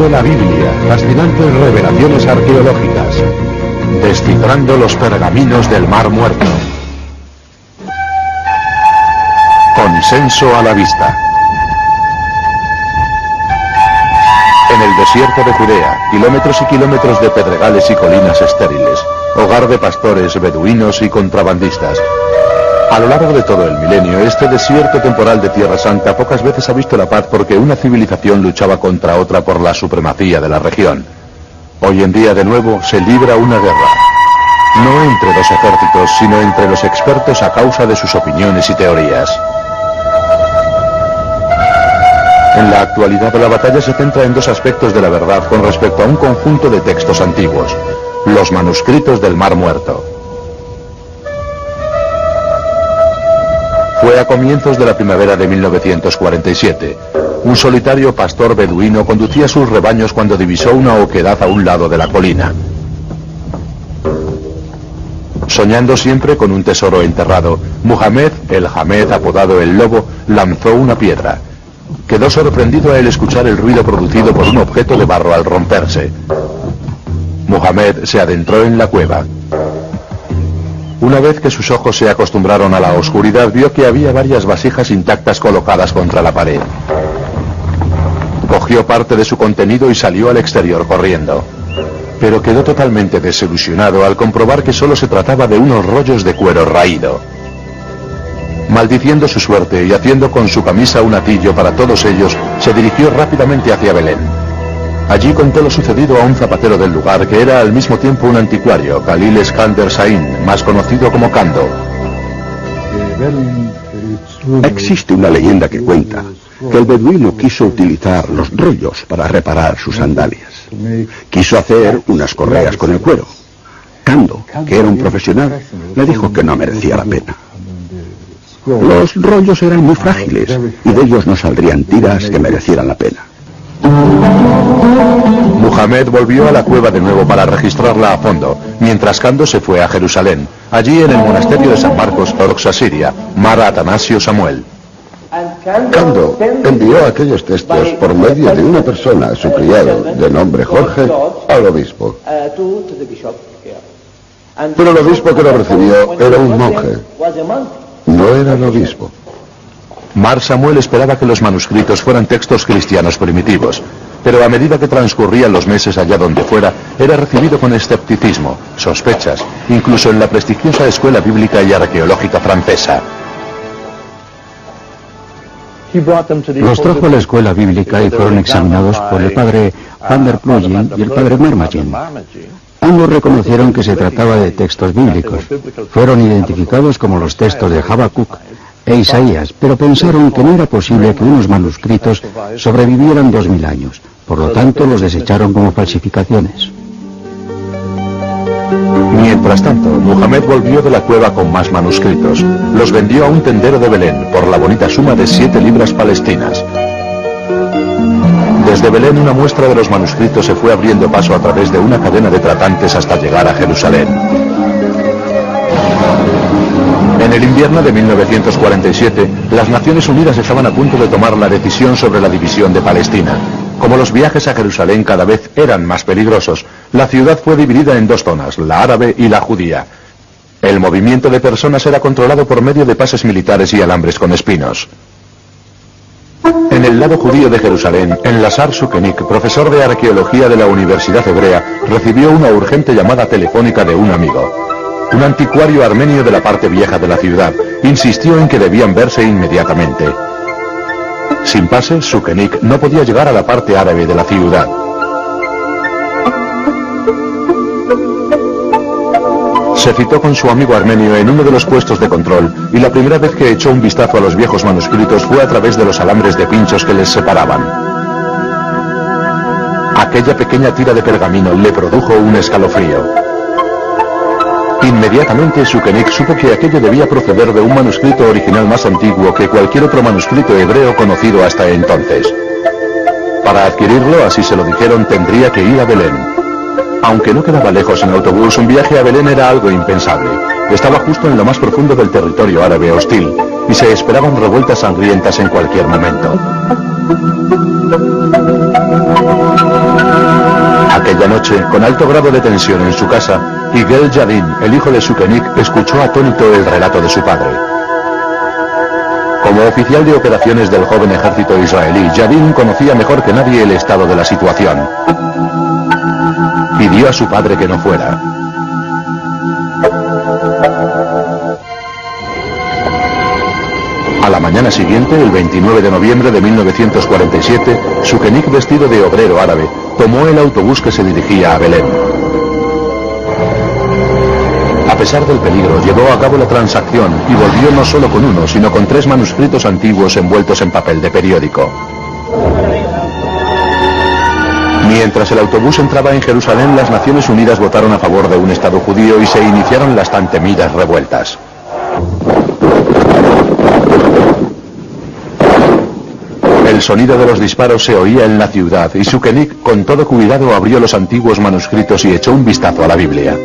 de la Biblia, fascinantes revelaciones arqueológicas, descifrando los pergaminos del Mar Muerto. Consenso a la vista. En el desierto de Judea, kilómetros y kilómetros de pedregales y colinas estériles, hogar de pastores, beduinos y contrabandistas. A lo largo de todo el milenio, este desierto temporal de Tierra Santa pocas veces ha visto la paz porque una civilización luchaba contra otra por la supremacía de la región. Hoy en día, de nuevo, se libra una guerra. No entre dos ejércitos, sino entre los expertos a causa de sus opiniones y teorías. En la actualidad, la batalla se centra en dos aspectos de la verdad con respecto a un conjunto de textos antiguos: los manuscritos del Mar Muerto. Fue a comienzos de la primavera de 1947. Un solitario pastor beduino conducía sus rebaños cuando divisó una oquedad a un lado de la colina. Soñando siempre con un tesoro enterrado, Muhammad, el Hamed apodado el Lobo, lanzó una piedra. Quedó sorprendido al escuchar el ruido producido por un objeto de barro al romperse. Muhammad se adentró en la cueva. Una vez que sus ojos se acostumbraron a la oscuridad, vio que había varias vasijas intactas colocadas contra la pared. Cogió parte de su contenido y salió al exterior corriendo. Pero quedó totalmente desilusionado al comprobar que solo se trataba de unos rollos de cuero raído. Maldiciendo su suerte y haciendo con su camisa un atillo para todos ellos, se dirigió rápidamente hacia Belén. Allí contó lo sucedido a un zapatero del lugar, que era al mismo tiempo un anticuario, Khalil Eskander Sain, más conocido como Kando. Existe una leyenda que cuenta que el beduino quiso utilizar los rollos para reparar sus sandalias. Quiso hacer unas correas con el cuero. Kando, que era un profesional, le dijo que no merecía la pena. Los rollos eran muy frágiles y de ellos no saldrían tiras que merecieran la pena. Muhammad volvió a la cueva de nuevo para registrarla a fondo, mientras Kando se fue a Jerusalén. Allí, en el monasterio de San Marcos, Ortodoxa Siria, Mar Atanasio Samuel. Kando envió aquellos textos por medio de una persona, su criado, de nombre Jorge, al obispo. Pero el obispo que lo recibió era un monje. No era el obispo. Mar Samuel esperaba que los manuscritos fueran textos cristianos primitivos, pero a medida que transcurrían los meses allá donde fuera, era recibido con escepticismo, sospechas, incluso en la prestigiosa escuela bíblica y arqueológica francesa. Los trajo a la escuela bíblica y fueron examinados por el padre Van der Ploeging y el padre Marmagen. Ambos reconocieron que se trataba de textos bíblicos. Fueron identificados como los textos de Habacuc e Isaías, pero pensaron que no era posible que unos manuscritos sobrevivieran 2000 años. Por lo tanto, los desecharon como falsificaciones. Mientras tanto, Muhammad volvió de la cueva con más manuscritos. Los vendió a un tendero de Belén por la bonita suma de 7 libras palestinas. Desde Belén, una muestra de los manuscritos se fue abriendo paso a través de una cadena de tratantes hasta llegar a Jerusalén. En el invierno de 1947, las Naciones Unidas estaban a punto de tomar la decisión sobre la división de Palestina. Como los viajes a Jerusalén cada vez eran más peligrosos, la ciudad fue dividida en dos zonas, la árabe y la judía. El movimiento de personas era controlado por medio de pases militares y alambres con espinos. En el lado judío de Jerusalén, Enlazar Sukenik, profesor de arqueología de la Universidad Hebrea, recibió una urgente llamada telefónica de un amigo. Un anticuario armenio de la parte vieja de la ciudad insistió en que debían verse inmediatamente. Sin pase, Sukenik no podía llegar a la parte árabe de la ciudad. Se citó con su amigo armenio en uno de los puestos de control, y la primera vez que echó un vistazo a los viejos manuscritos fue a través de los alambres de pinchos que les separaban. Aquella pequeña tira de pergamino le produjo un escalofrío. Inmediatamente Sukenik supo que aquello debía proceder de un manuscrito original más antiguo que cualquier otro manuscrito hebreo conocido hasta entonces. Para adquirirlo, así se lo dijeron, tendría que ir a Belén. Aunque no quedaba lejos en autobús, un viaje a Belén era algo impensable. Estaba justo en lo más profundo del territorio árabe hostil, y se esperaban revueltas sangrientas en cualquier momento. Aquella noche, con alto grado de tensión en su casa, Yigal Yadin, el hijo de Sukenik, escuchó atónito el relato de su padre. Como oficial de operaciones del joven ejército israelí, Yadin conocía mejor que nadie el estado de la situación. Pidió a su padre que no fuera. A la mañana siguiente, el 29 de noviembre de 1947, Sukenik, vestido de obrero árabe, tomó el autobús que se dirigía a Belén. A pesar del peligro, llevó a cabo la transacción y volvió no solo con uno, sino con 3 manuscritos antiguos envueltos en papel de periódico. Mientras el autobús entraba en Jerusalén, las Naciones Unidas votaron a favor de un Estado judío y se iniciaron las tan temidas revueltas. El sonido de los disparos se oía en la ciudad y Sukenik con todo cuidado abrió los antiguos manuscritos y echó un vistazo a la Biblia.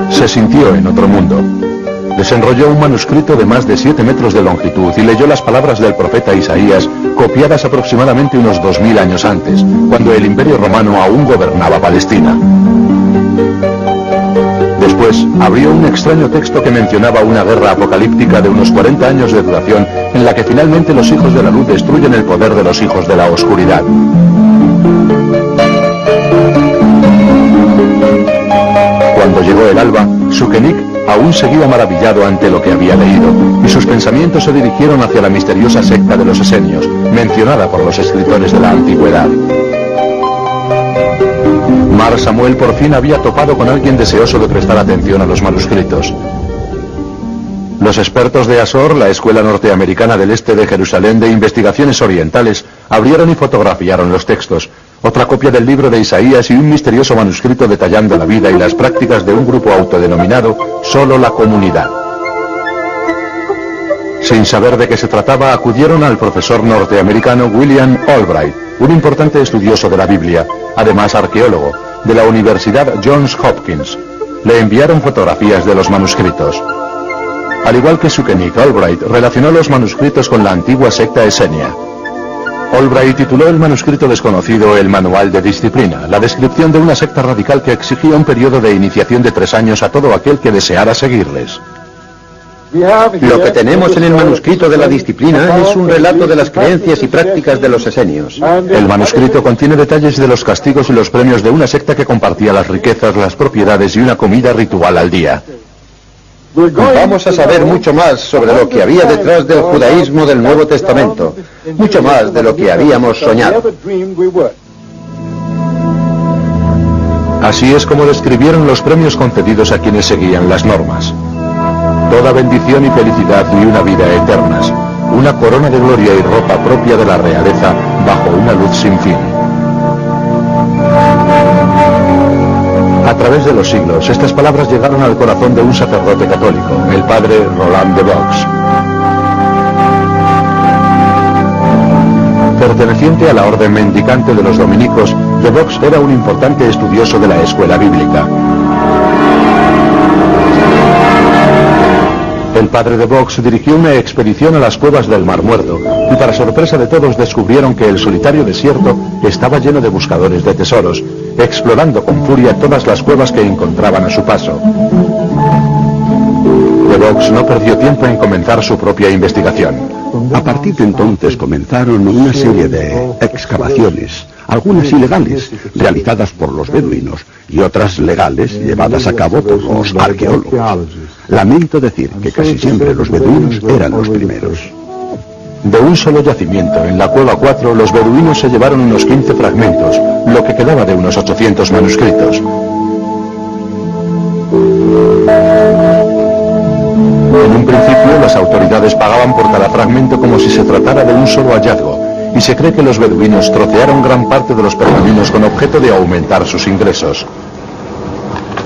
Se sintió en otro mundo. Desenrolló un manuscrito de más de 7 metros de longitud y leyó las palabras del profeta Isaías, copiadas aproximadamente unos 2000 años antes, cuando el Imperio Romano aún gobernaba Palestina. Después, abrió un extraño texto que mencionaba una guerra apocalíptica de unos 40 años de duración, en la que finalmente los hijos de la luz destruyen el poder de los hijos de la oscuridad. Cuando llegó el alba, Sukenik aún seguía maravillado ante lo que había leído, y sus pensamientos se dirigieron hacia la misteriosa secta de los esenios, mencionada por los escritores de la antigüedad. Mar Samuel por fin había topado con alguien deseoso de prestar atención a los manuscritos. Los expertos de Asor, la Escuela Norteamericana del Este de Jerusalén de Investigaciones Orientales, abrieron y fotografiaron los textos, otra copia del libro de Isaías y un misterioso manuscrito detallando la vida y las prácticas de un grupo autodenominado Solo la Comunidad. Sin saber de qué se trataba, acudieron al profesor norteamericano William Albright, un importante estudioso de la Biblia, además arqueólogo, de la Universidad Johns Hopkins. Le enviaron fotografías de los manuscritos. Al igual que Sukenik, Albright relacionó los manuscritos con la antigua secta esenia. Albright tituló el manuscrito desconocido El Manual de Disciplina, la descripción de una secta radical que exigía un periodo de iniciación de 3 años a todo aquel que deseara seguirles. Lo que tenemos en el manuscrito de la disciplina es un relato de las creencias y prácticas de los esenios. El manuscrito contiene detalles de los castigos y los premios de una secta que compartía las riquezas, las propiedades y una comida ritual al día. Vamos a saber mucho más sobre lo que había detrás del judaísmo del Nuevo Testamento, mucho más de lo que habíamos soñado. Así es como describieron los premios concedidos a quienes seguían las normas. Toda bendición y felicidad y una vida eternas, una corona de gloria y ropa propia de la realeza bajo una luz sin fin. A través de los siglos, estas palabras llegaron al corazón de un sacerdote católico, el padre Roland de Vaux. Perteneciente a la orden mendicante de los dominicos, de Vaux era un importante estudioso de la escuela bíblica. El padre de Vaux dirigió una expedición a las cuevas del Mar Muerto, y para sorpresa de todos descubrieron que el solitario desierto estaba lleno de buscadores de tesoros, explorando con furia todas las cuevas que encontraban a su paso. De Vaux no perdió tiempo en comenzar su propia investigación. A partir de entonces comenzaron una serie de excavaciones, algunas ilegales, realizadas por los beduinos, y otras legales, llevadas a cabo por los arqueólogos. Lamento decir que casi siempre los beduinos eran los primeros. De un solo yacimiento, en la cueva 4, los beduinos se llevaron unos 15 fragmentos, lo que quedaba de unos 800 manuscritos. En un principio, las autoridades pagaban por cada fragmento como si se tratara de un solo hallazgo, y se cree que los beduinos trocearon gran parte de los pergaminos con objeto de aumentar sus ingresos.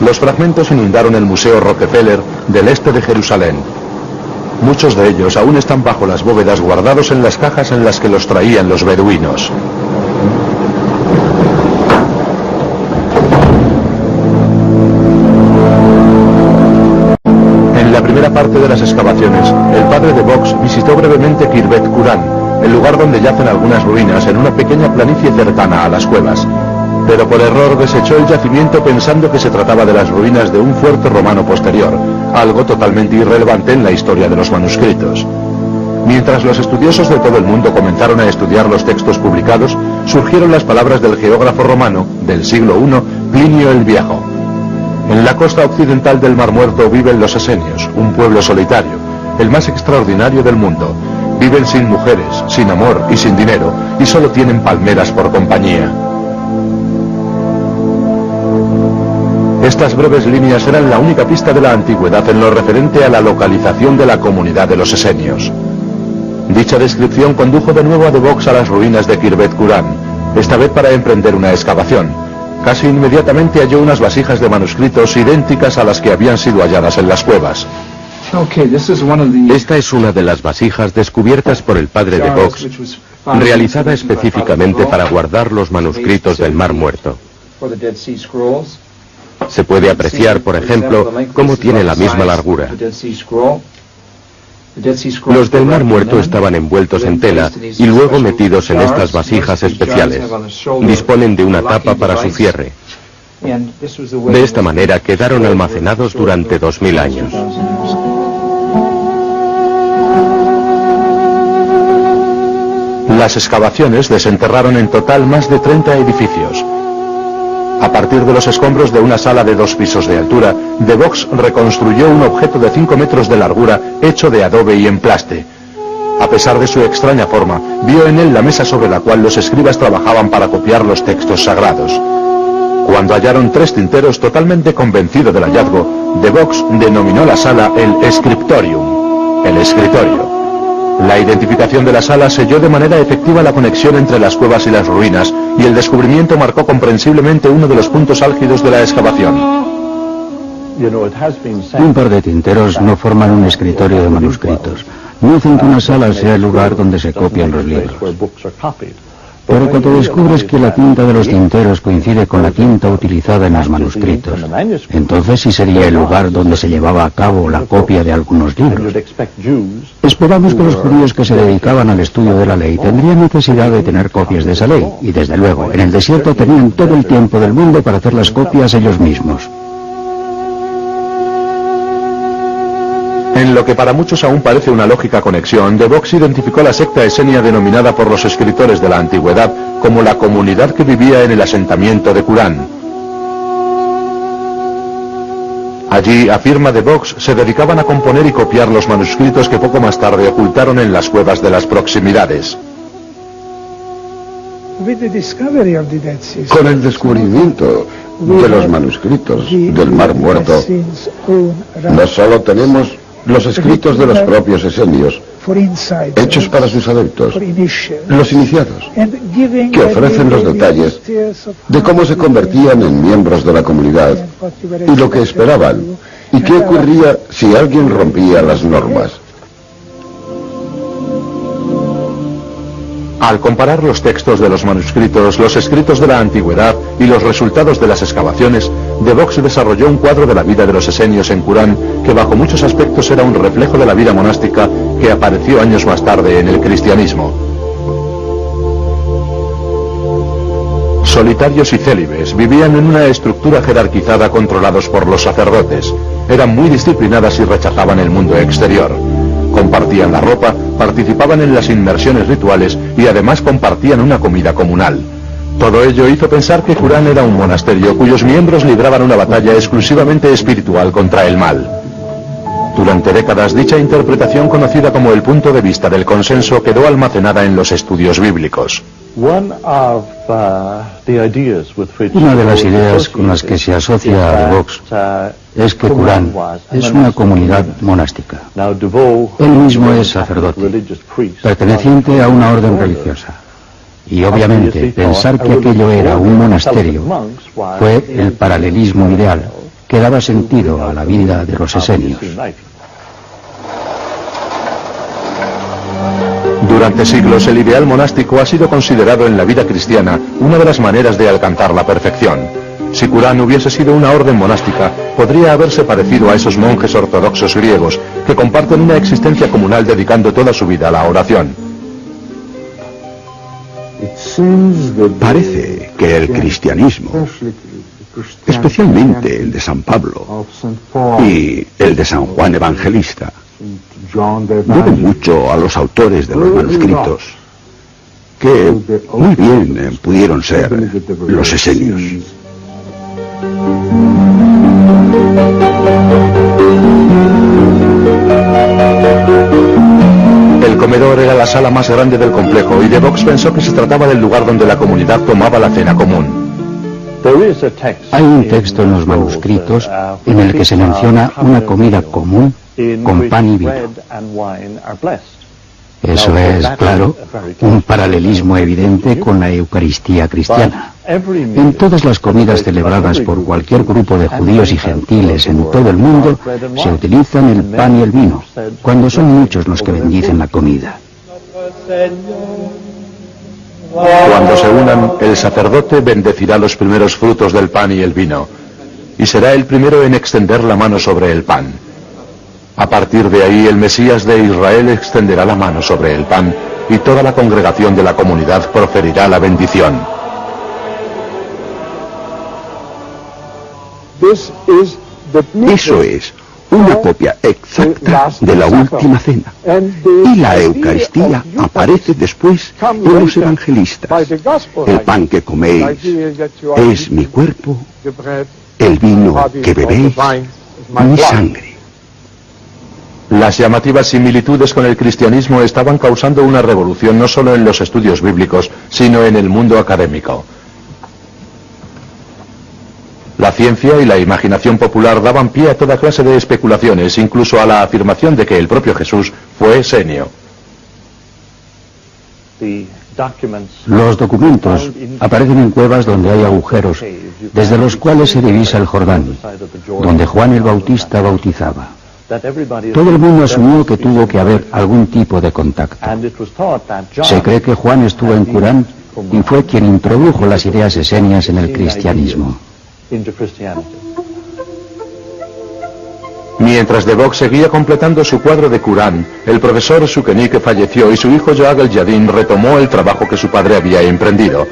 Los fragmentos inundaron el Museo Rockefeller del este de Jerusalén. Muchos de ellos aún están bajo las bóvedas guardados en las cajas en las que los traían los beduinos. En la primera parte de las excavaciones, el padre de Vaux visitó brevemente Kirbet Kuran, el lugar donde yacen algunas ruinas en una pequeña planicie cercana a las cuevas. Pero por error desechó el yacimiento pensando que se trataba de las ruinas de un fuerte romano posterior, algo totalmente irrelevante en la historia de los manuscritos. Mientras los estudiosos de todo el mundo comenzaron a estudiar los textos publicados, surgieron las palabras del geógrafo romano del siglo I, Plinio el Viejo. En la costa occidental del Mar Muerto viven los esenios, un pueblo solitario, el más extraordinario del mundo. Viven sin mujeres, sin amor y sin dinero, y solo tienen palmeras por compañía. Estas breves líneas eran la única pista de la antigüedad en lo referente a la localización de la comunidad de los esenios. Dicha descripción condujo de nuevo a De Vaux a las ruinas de Khirbet Qurán, esta vez para emprender una excavación. Casi inmediatamente halló unas vasijas de manuscritos idénticas a las que habían sido halladas en las cuevas. Esta es una de las vasijas descubiertas por el padre de Vaux, realizada específicamente para guardar los manuscritos del Mar Muerto. Se puede apreciar, por ejemplo, cómo tiene la misma largura. Los del Mar Muerto estaban envueltos en tela y luego metidos en estas vasijas especiales. Disponen de una tapa para su cierre. De esta manera quedaron almacenados durante 2000 años. Las excavaciones desenterraron en total más de 30 edificios. A partir de los escombros de una sala de 2 pisos de altura, De Vaux reconstruyó un objeto de 5 metros de largura hecho de adobe y emplaste. A pesar de su extraña forma, vio en él la mesa sobre la cual los escribas trabajaban para copiar los textos sagrados. Cuando hallaron 3 tinteros, totalmente convencido del hallazgo, De Vaux denominó la sala el Scriptorium, el escritorio. La identificación de la sala selló de manera efectiva la conexión entre las cuevas y las ruinas, y el descubrimiento marcó comprensiblemente uno de los puntos álgidos de la excavación. Un par de tinteros no forman un escritorio de manuscritos. No hacen que una sala sea el lugar donde se copian los libros. Pero cuando descubres que la tinta de los tinteros coincide con la tinta utilizada en los manuscritos, entonces sí sería el lugar donde se llevaba a cabo la copia de algunos libros. Esperamos que los judíos que se dedicaban al estudio de la ley tendrían necesidad de tener copias de esa ley, y desde luego, en el desierto tenían todo el tiempo del mundo para hacer las copias ellos mismos. En lo que para muchos aún parece una lógica conexión, De Vaux identificó la secta esenia denominada por los escritores de la antigüedad como la comunidad que vivía en el asentamiento de Qurán. Allí, afirma De Vaux, se dedicaban a componer y copiar los manuscritos que poco más tarde ocultaron en las cuevas de las proximidades. Con el descubrimiento de los manuscritos del Mar Muerto, no solo tenemos los escritos de los propios esenios, hechos para sus adeptos, los iniciados, que ofrecen los detalles de cómo se convertían en miembros de la comunidad y lo que esperaban y qué ocurría si alguien rompía las normas. Al comparar los textos de los manuscritos, los escritos de la antigüedad y los resultados de las excavaciones, De Vaux desarrolló un cuadro de la vida de los esenios en Qurán que bajo muchos aspectos era un reflejo de la vida monástica que apareció años más tarde en el cristianismo. Solitarios y célibes, vivían en una estructura jerarquizada controlados por los sacerdotes. Eran muy disciplinadas y rechazaban el mundo exterior. Compartían la ropa, participaban en las inmersiones rituales y además compartían una comida comunal. Todo ello hizo pensar que Qurán era un monasterio cuyos miembros libraban una batalla exclusivamente espiritual contra el mal. Durante décadas, dicha interpretación, conocida como el punto de vista del consenso, quedó almacenada en los estudios bíblicos. Una de las ideas con las que se asocia a De Vaux es que Qurán es una comunidad monástica. Él mismo es sacerdote, perteneciente a una orden religiosa. Y obviamente pensar que aquello era un monasterio fue el paralelismo ideal que daba sentido a la vida de los esenios. Durante siglos el ideal monástico ha sido considerado en la vida cristiana una de las maneras de alcanzar la perfección. Si Qurán hubiese sido una orden monástica, podría haberse parecido a esos monjes ortodoxos griegos que comparten una existencia comunal dedicando toda su vida a la oración. Parece que el cristianismo, especialmente el de San Pablo y el de San Juan Evangelista, debe mucho a los autores de los manuscritos, que muy bien pudieron ser los esenios. El comedor era la sala más grande del complejo y DeVox pensó que se trataba del lugar donde la comunidad tomaba la cena común. Hay un texto en los manuscritos en el que se menciona una comida común con pan y vino. Eso es, claro, un paralelismo evidente con la Eucaristía cristiana. En todas las comidas celebradas por cualquier grupo de judíos y gentiles en todo el mundo, se utilizan el pan y el vino, cuando son muchos los que bendicen la comida. Cuando se unan, el sacerdote bendecirá los primeros frutos del pan y el vino, y será el primero en extender la mano sobre el pan. A partir de ahí, el Mesías de Israel extenderá la mano sobre el pan, y toda la congregación de la comunidad proferirá la bendición. Eso es una copia exacta de la última cena. Y la Eucaristía aparece después en los evangelistas. El pan que coméis es mi cuerpo, el vino que bebéis, mi sangre. Las llamativas similitudes con el cristianismo estaban causando una revolución no solo en los estudios bíblicos, sino en el mundo académico. La ciencia y la imaginación popular daban pie a toda clase de especulaciones, incluso a la afirmación de que el propio Jesús fue esenio. Los documentos aparecen en cuevas donde hay agujeros, desde los cuales se divisa el Jordán, donde Juan el Bautista bautizaba. Todo el mundo asumió que tuvo que haber algún tipo de contacto. Se cree que Juan estuvo en Qumrán y fue quien introdujo las ideas esenias en el cristianismo. Mientras DeVox seguía completando su cuadro de Qumrán, el profesor Sukenik falleció y su hijo Joag el-Yadin retomó el trabajo que su padre había emprendido.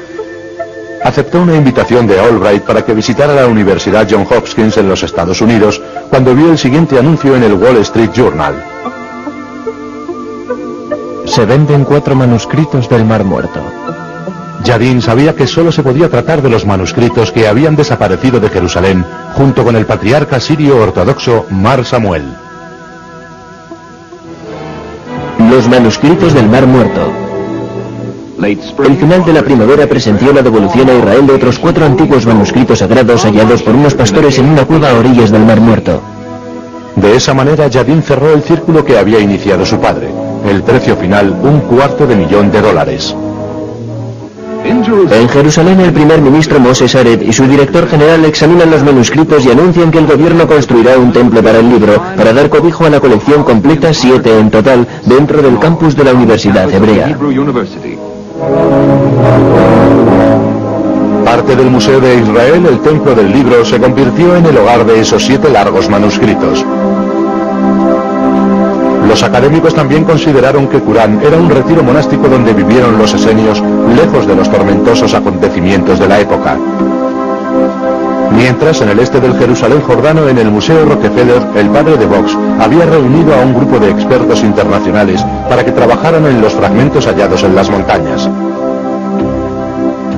Aceptó una invitación de Albright para que visitara la Universidad Johns Hopkins en los Estados Unidos cuando vio el siguiente anuncio en el Wall Street Journal. Se venden 4 manuscritos del Mar Muerto. Yadin sabía que solo se podía tratar de los manuscritos que habían desaparecido de Jerusalén junto con el patriarca sirio ortodoxo Mar Samuel. Los manuscritos del Mar Muerto. El final de la primavera presenció la devolución a Israel de otros 4 antiguos manuscritos sagrados hallados por unos pastores en una cueva a orillas del Mar Muerto. De esa manera, Yadin cerró el círculo que había iniciado su padre. El precio final, $250,000. En Jerusalén, el primer ministro Moses Aret y su director general examinan los manuscritos y anuncian que el gobierno construirá un templo para el libro, para dar cobijo a la colección completa, 7 en total, dentro del campus de la Universidad Hebrea. Parte del Museo de Israel, el Templo del Libro, se convirtió en el hogar de esos 7 largos manuscritos. Los académicos también consideraron que Qumrán era un retiro monástico donde vivieron los esenios, lejos de los tormentosos acontecimientos de la época. Mientras, en el este del Jerusalén jordano, en el Museo Rockefeller, el padre DeVox había reunido a un grupo de expertos internacionales para que trabajaran en los fragmentos hallados en las montañas.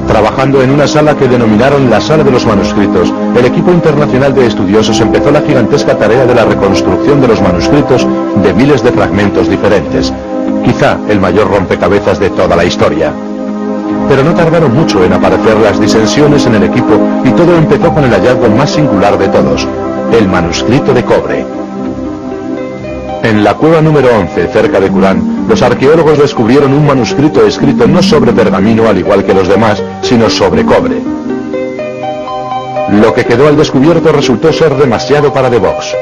Trabajando en una sala que denominaron la Sala de los Manuscritos, el equipo internacional de estudiosos empezó la gigantesca tarea de la reconstrucción de los manuscritos de miles de fragmentos diferentes, quizá el mayor rompecabezas de toda la historia. Pero no tardaron mucho en aparecer las disensiones en el equipo y todo empezó con el hallazgo más singular de todos, el manuscrito de cobre. En la cueva número 11, cerca de Qumrán, los arqueólogos descubrieron un manuscrito escrito no sobre pergamino al igual que los demás, sino sobre cobre. Lo que quedó al descubierto resultó ser demasiado para DeVox.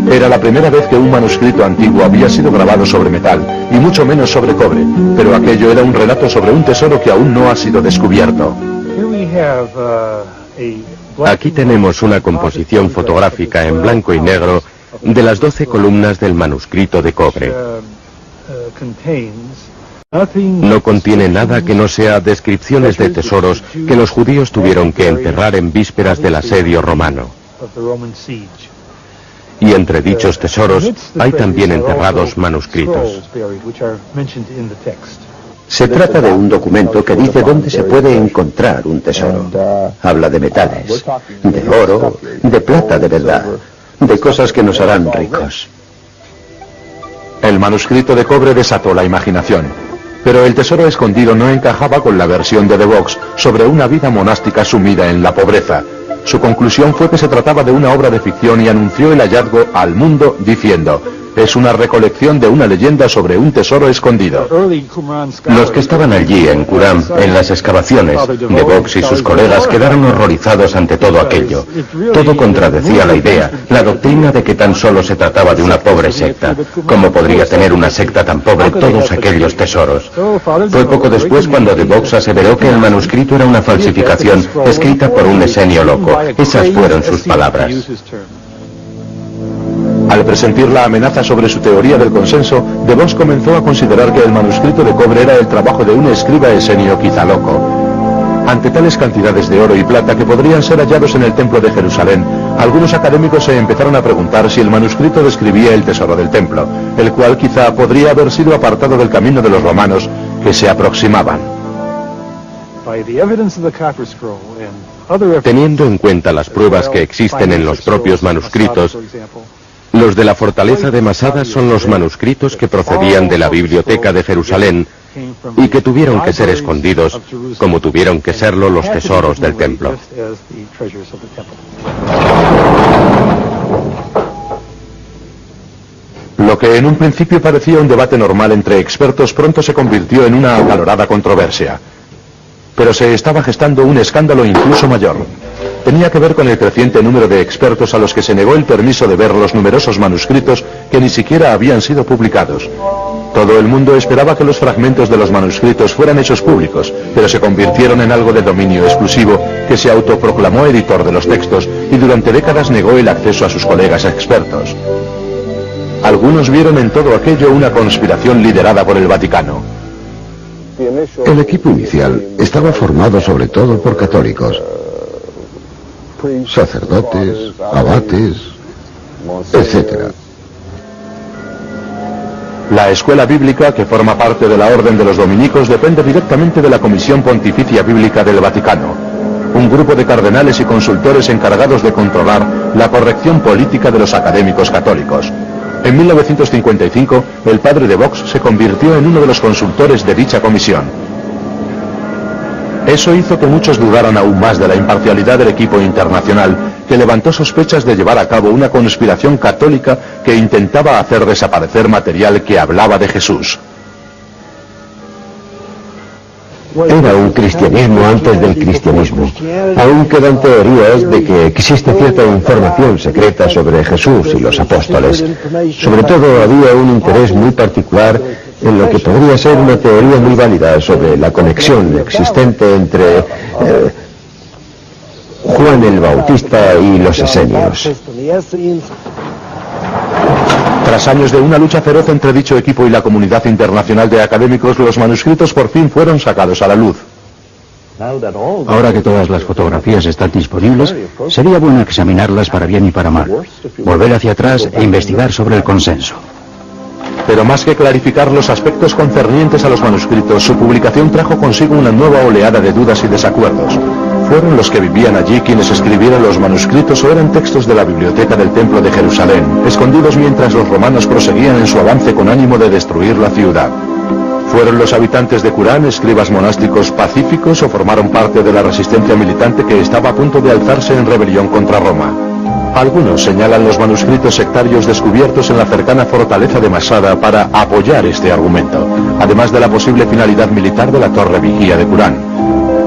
Era la primera vez que un manuscrito antiguo había sido grabado sobre metal, y mucho menos sobre cobre, pero aquello era un relato sobre un tesoro que aún no ha sido descubierto. Aquí tenemos una composición fotográfica en blanco y negro de las 12 columnas del manuscrito de cobre. No contiene nada que no sea descripciones de tesoros que los judíos tuvieron que enterrar en vísperas del asedio romano. Y entre dichos tesoros hay también enterrados manuscritos. Se trata de un documento que dice dónde se puede encontrar un tesoro. Habla de metales, de oro, de plata de verdad, de cosas que nos harán ricos. El manuscrito de cobre desató la imaginación, pero el tesoro escondido no encajaba con la versión de DeVox sobre una vida monástica sumida en la pobreza. Su conclusión fue que se trataba de una obra de ficción y anunció el hallazgo al mundo diciendo: es una recolección de una leyenda sobre un tesoro escondido. Los que estaban allí en Qumran, en las excavaciones, DeVox y sus colegas quedaron horrorizados ante todo aquello. Todo contradecía la idea, la doctrina de que tan solo se trataba de una pobre secta. ¿Cómo podría tener una secta tan pobre todos aquellos tesoros? Fue poco después cuando DeVox aseveró que el manuscrito era una falsificación escrita por un esenio loco. Esas fueron sus palabras. Al presentir la amenaza sobre su teoría del consenso, DeVos comenzó a considerar que el manuscrito de cobre era el trabajo de un escriba esenio quizá loco. Ante tales cantidades de oro y plata que podrían ser hallados en el templo de Jerusalén, algunos académicos se empezaron a preguntar si el manuscrito describía el tesoro del templo, el cual quizá podría haber sido apartado del camino de los romanos que se aproximaban. Teniendo en cuenta las pruebas que existen en los propios manuscritos, los de la fortaleza de Masada son los manuscritos que procedían de la biblioteca de Jerusalén y que tuvieron que ser escondidos, como tuvieron que serlo los tesoros del templo. Lo que en un principio parecía un debate normal entre expertos pronto se convirtió en una acalorada controversia. Pero se estaba gestando un escándalo incluso mayor. Tenía que ver con el creciente número de expertos a los que se negó el permiso de ver los numerosos manuscritos que ni siquiera habían sido publicados. Todo el mundo esperaba que los fragmentos de los manuscritos fueran hechos públicos, pero se convirtieron en algo de dominio exclusivo que se autoproclamó editor de los textos y durante décadas negó el acceso a sus colegas expertos. Algunos vieron en todo aquello una conspiración liderada por el Vaticano. El equipo inicial estaba formado sobre todo por católicos, sacerdotes, abates, etc. La escuela bíblica, que forma parte de la Orden de los Dominicos, depende directamente de la Comisión Pontificia Bíblica del Vaticano, un grupo de cardenales y consultores encargados de controlar la corrección política de los académicos católicos. En 1955, el padre DeVox se convirtió en uno de los consultores de dicha comisión. Eso hizo que muchos dudaran aún más de la imparcialidad del equipo internacional, que levantó sospechas de llevar a cabo una conspiración católica que intentaba hacer desaparecer material que hablaba de Jesús. Era un cristianismo antes del cristianismo. Aún quedan teorías de que existe cierta información secreta sobre Jesús y los apóstoles. Sobre todo había un interés muy particular en lo que podría ser una teoría muy válida sobre la conexión existente entre Juan el Bautista y los esenios. Tras años de una lucha feroz entre dicho equipo y la comunidad internacional de académicos, los manuscritos por fin fueron sacados a la luz. Ahora que todas las fotografías están disponibles, sería bueno examinarlas para bien y para mal, volver hacia atrás e investigar sobre el consenso. Pero más que clarificar los aspectos concernientes a los manuscritos, su publicación trajo consigo una nueva oleada de dudas y desacuerdos. ¿Fueron los que vivían allí quienes escribieron los manuscritos o eran textos de la biblioteca del Templo de Jerusalén, escondidos mientras los romanos proseguían en su avance con ánimo de destruir la ciudad? ¿Fueron los habitantes de Qumran escribas monásticos pacíficos o formaron parte de la resistencia militante que estaba a punto de alzarse en rebelión contra Roma? Algunos señalan los manuscritos sectarios descubiertos en la cercana fortaleza de Masada para apoyar este argumento, además de la posible finalidad militar de la torre vigía de Qumran.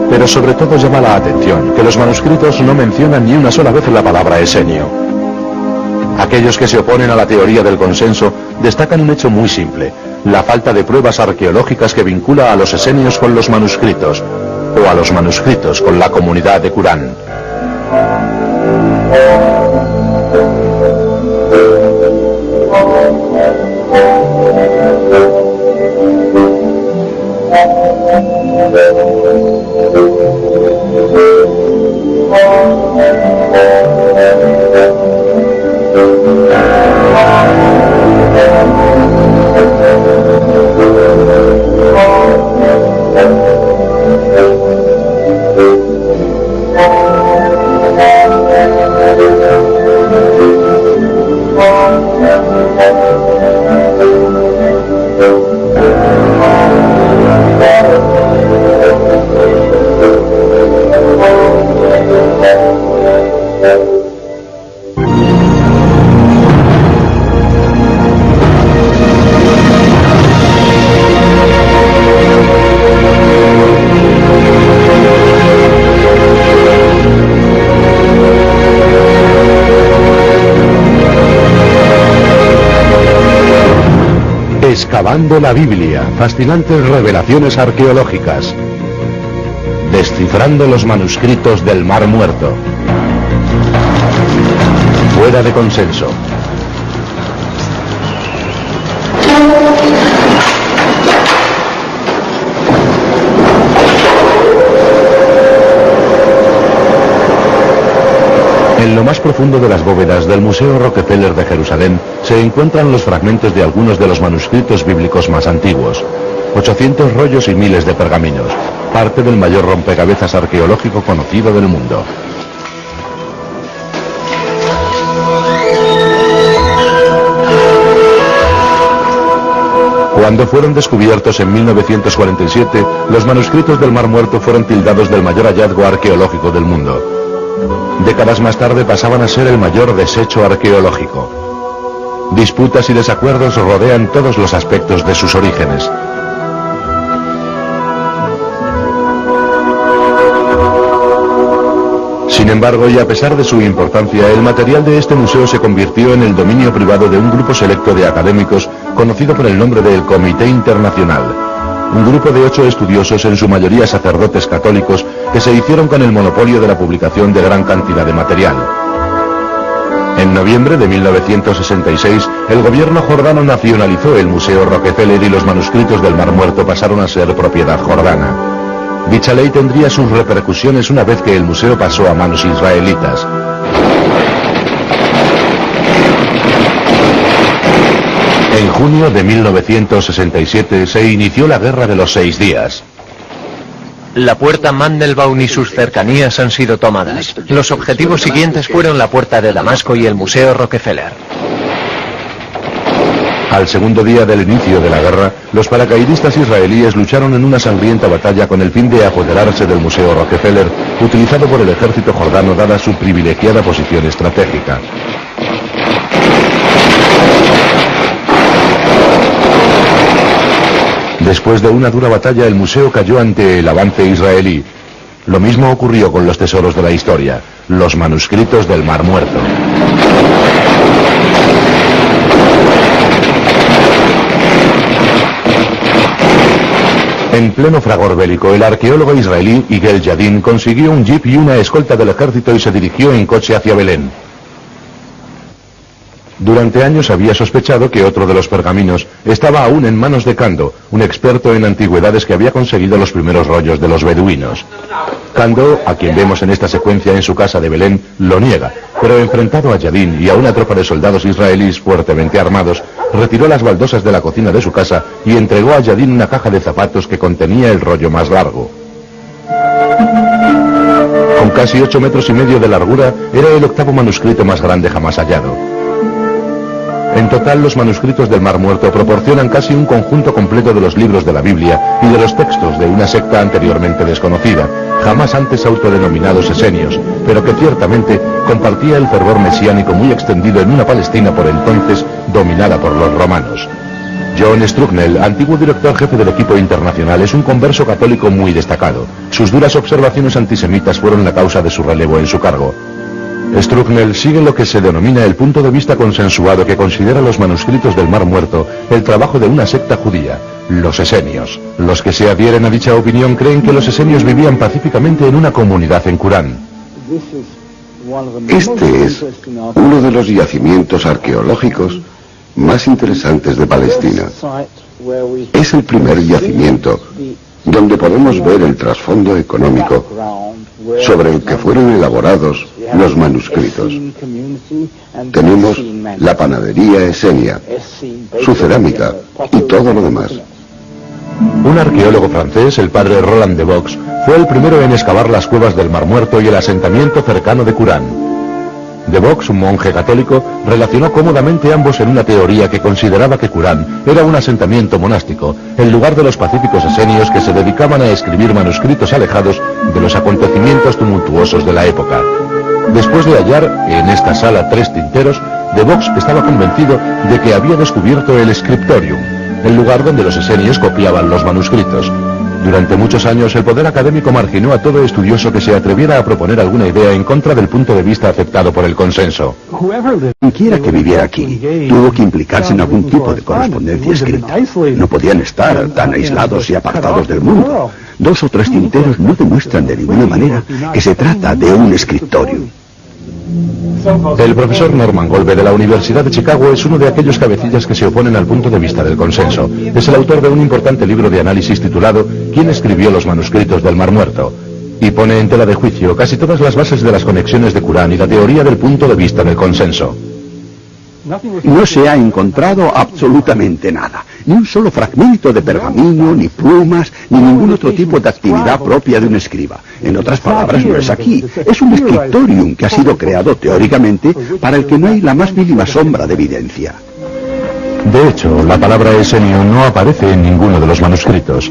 Pero sobre todo llama la atención que los manuscritos no mencionan ni una sola vez la palabra esenio. Aquellos que se oponen a la teoría del consenso destacan un hecho muy simple: la falta de pruebas arqueológicas que vincula a los esenios con los manuscritos, o a los manuscritos con la comunidad de Qumran. Excavando la Biblia, fascinantes revelaciones arqueológicas. Descifrando los manuscritos del Mar Muerto. Fuera de consenso. En lo más profundo de las bóvedas del Museo Rockefeller de Jerusalén se encuentran los fragmentos de algunos de los manuscritos bíblicos más antiguos. 800 rollos y miles de pergaminos, parte del mayor rompecabezas arqueológico conocido del mundo. Cuando fueron descubiertos en 1947, los manuscritos del Mar Muerto fueron tildados del mayor hallazgo arqueológico del mundo. Décadas más tarde pasaban a ser el mayor desecho arqueológico. Disputas y desacuerdos rodean todos los aspectos de sus orígenes. Sin embargo, y a pesar de su importancia, el material de este museo se convirtió en el dominio privado de un grupo selecto de académicos conocido por el nombre del Comité Internacional. Un grupo de 8 estudiosos, en su mayoría sacerdotes católicos, que se hicieron con el monopolio de la publicación de gran cantidad de material. En noviembre de 1966, el gobierno jordano nacionalizó el Museo Rockefeller y los manuscritos del Mar Muerto pasaron a ser propiedad jordana. Dicha ley tendría sus repercusiones una vez que el museo pasó a manos israelitas. En junio de 1967 se inició la Guerra de los 6 días. La puerta Mandelbaum y sus cercanías han sido tomadas. Los objetivos siguientes fueron la puerta de Damasco y el Museo Rockefeller. Al segundo día del inicio de la guerra, los paracaidistas israelíes lucharon en una sangrienta batalla con el fin de apoderarse del Museo Rockefeller, utilizado por el ejército jordano dada su privilegiada posición estratégica. Después de una dura batalla, el museo cayó ante el avance israelí. Lo mismo ocurrió con los tesoros de la historia, los manuscritos del Mar Muerto. En pleno fragor bélico, el arqueólogo israelí Yigal Yadin consiguió un jeep y una escolta del ejército y se dirigió en coche hacia Belén. Durante años había sospechado que otro de los pergaminos estaba aún en manos de Kando, un experto en antigüedades que había conseguido los primeros rollos de los beduinos. Kando, a quien vemos en esta secuencia en su casa de Belén, lo niega, pero enfrentado a Yadin y a una tropa de soldados israelíes fuertemente armados, retiró las baldosas de la cocina de su casa y entregó a Yadin una caja de zapatos que contenía el rollo más largo. Con casi 8 metros y medio de largura, era el 8º manuscrito más grande jamás hallado. En total, los manuscritos del Mar Muerto proporcionan casi un conjunto completo de los libros de la Biblia y de los textos de una secta anteriormente desconocida, jamás antes autodenominados esenios, pero que ciertamente compartía el fervor mesiánico muy extendido en una Palestina por entonces dominada por los romanos. John Strucknell, antiguo director jefe del equipo internacional, es un converso católico muy destacado. Sus duras observaciones antisemitas fueron la causa de su relevo en su cargo. Strucknell sigue lo que se denomina el punto de vista consensuado que considera los manuscritos del Mar Muerto el trabajo de una secta judía, los esenios. Los que se adhieren a dicha opinión creen que los esenios vivían pacíficamente en una comunidad en Qurán. Este es uno de los yacimientos arqueológicos más interesantes de Palestina. Es el primer yacimiento donde podemos ver el trasfondo económico sobre el que fueron elaborados los manuscritos. Tenemos la panadería esenia, su cerámica y todo lo demás. Un arqueólogo francés, el padre Roland de Vaux, fue el primero en excavar las cuevas del Mar Muerto y el asentamiento cercano de Qurán. De Vaux, un monje católico, relacionó cómodamente ambos en una teoría que consideraba que Qurán era un asentamiento monástico, en lugar de los pacíficos esenios que se dedicaban a escribir manuscritos alejados de los acontecimientos tumultuosos de la época. Después de hallar en esta sala 3 tinteros, de Vaux estaba convencido de que había descubierto el scriptorium, el lugar donde los esenios copiaban los manuscritos. Durante muchos años el poder académico marginó a todo estudioso que se atreviera a proponer alguna idea en contra del punto de vista aceptado por el consenso. Quiera que viviera aquí, tuvo que implicarse en algún tipo de correspondencia escrita. No podían estar tan aislados y apartados del mundo. 2 o 3 tinteros no demuestran de ninguna manera que se trata de un escritorio. El profesor Norman Golbe de la Universidad de Chicago es uno de aquellos cabecillas que se oponen al punto de vista del consenso. Es el autor de un importante libro de análisis titulado ¿Quién escribió los manuscritos del Mar Muerto? Y pone en tela de juicio casi todas las bases de las conexiones de Qur'án y la teoría del punto de vista del consenso. No se ha encontrado absolutamente nada, ni un solo fragmento de pergamino, ni plumas, ni ningún otro tipo de actividad propia de un escriba. En otras palabras, no es aquí, es un scriptorium que ha sido creado teóricamente para el que no hay la más mínima sombra de evidencia. De hecho, la palabra esenio no aparece en ninguno de los manuscritos.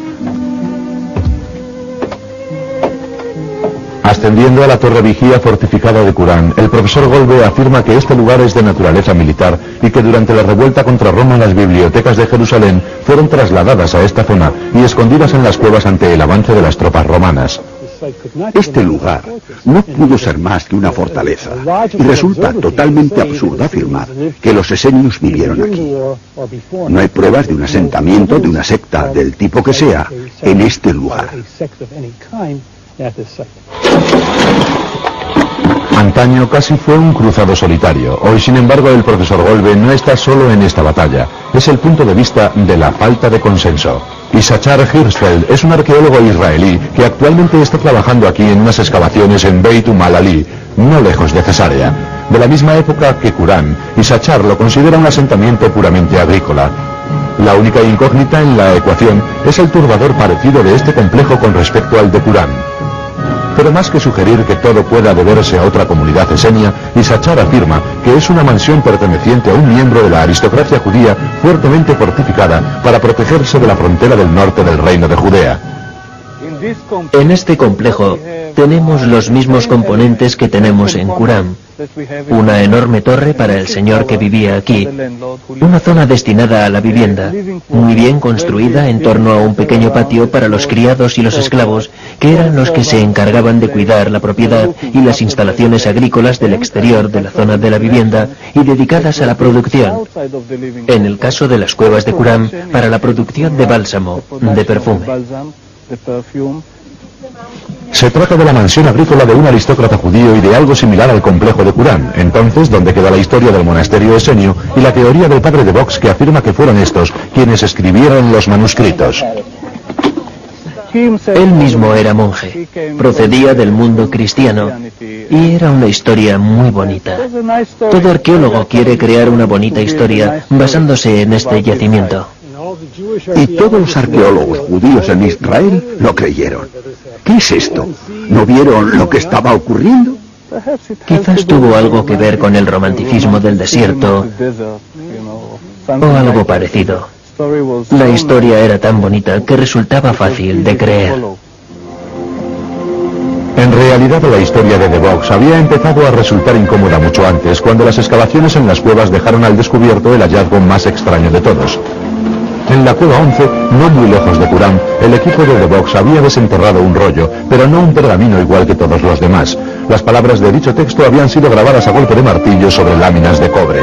Ascendiendo a la torre vigía fortificada de Qur'án, el profesor Golbe afirma que este lugar es de naturaleza militar y que durante la revuelta contra Roma las bibliotecas de Jerusalén fueron trasladadas a esta zona y escondidas en las cuevas ante el avance de las tropas romanas. Este lugar no pudo ser más que una fortaleza y resulta totalmente absurdo afirmar que los esenios vivieron aquí. No hay pruebas de un asentamiento de una secta del tipo que sea en este lugar. Antaño casi fue un cruzado solitario. Hoy, sin embargo, el profesor Golbe no está solo en esta batalla. Es el punto de vista de la falta de consenso. Issachar Hirschfeld es un arqueólogo israelí que actualmente está trabajando aquí en unas excavaciones en Beit Umal Ali, no lejos de Cesarea. De la misma época que Qur'án, Issachar lo considera un asentamiento puramente agrícola. La única incógnita en la ecuación es el turbador parecido de este complejo con respecto al de Qur'án. Pero más que sugerir que todo pueda deberse a otra comunidad esenia, Issachar afirma que es una mansión perteneciente a un miembro de la aristocracia judía fuertemente fortificada para protegerse de la frontera del norte del reino de Judea. En este complejo tenemos los mismos componentes que tenemos en Qur'án. Una enorme torre para el señor que vivía aquí, una zona destinada a la vivienda, muy bien construida en torno a un pequeño patio para los criados y los esclavos, que eran los que se encargaban de cuidar la propiedad y las instalaciones agrícolas del exterior de la zona de la vivienda y dedicadas a la producción. En el caso de las cuevas de Qur'án, para la producción de bálsamo, de perfume. Se trata de la mansión agrícola de un aristócrata judío y de algo similar al complejo de Qur'án, entonces donde queda la historia del monasterio esenio y la teoría del padre de Vox que afirma que fueron estos quienes escribieron los manuscritos. Él mismo era monje, procedía del mundo cristiano y era una historia muy bonita. Todo arqueólogo quiere crear una bonita historia basándose en este yacimiento. Y todos los arqueólogos judíos en Israel lo creyeron. ¿Qué es esto? ¿No vieron lo que estaba ocurriendo? Quizás tuvo algo que ver con el romanticismo del desierto o algo parecido. La historia era tan bonita que resultaba fácil de creer. En realidad la historia de The Box había empezado a resultar incómoda mucho antes, cuando las excavaciones en las cuevas dejaron al descubierto el hallazgo más extraño de todos. En la cueva 11, no muy lejos de Qur'án, el equipo de The Box había desenterrado un rollo, pero no un pergamino igual que todos los demás. Las palabras de dicho texto habían sido grabadas a golpe de martillo sobre láminas de cobre.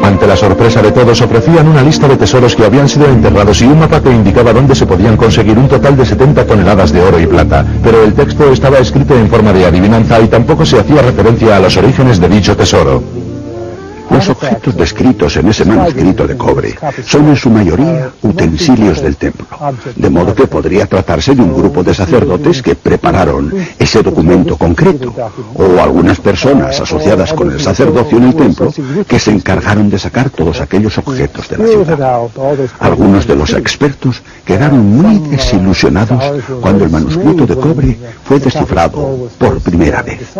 Ante la sorpresa de todos, ofrecían una lista de tesoros que habían sido enterrados y un mapa que indicaba dónde se podían conseguir un total de 70 toneladas de oro y plata, pero el texto estaba escrito en forma de adivinanza y tampoco se hacía referencia a los orígenes de dicho tesoro. Los objetos descritos en ese manuscrito de cobre son en su mayoría utensilios del templo, de modo que podría tratarse de un grupo de sacerdotes que prepararon ese documento concreto, o algunas personas asociadas con el sacerdocio en el templo que se encargaron de sacar todos aquellos objetos de la ciudad. Algunos de los expertos quedaron muy desilusionados cuando el manuscrito de cobre fue descifrado por primera vez.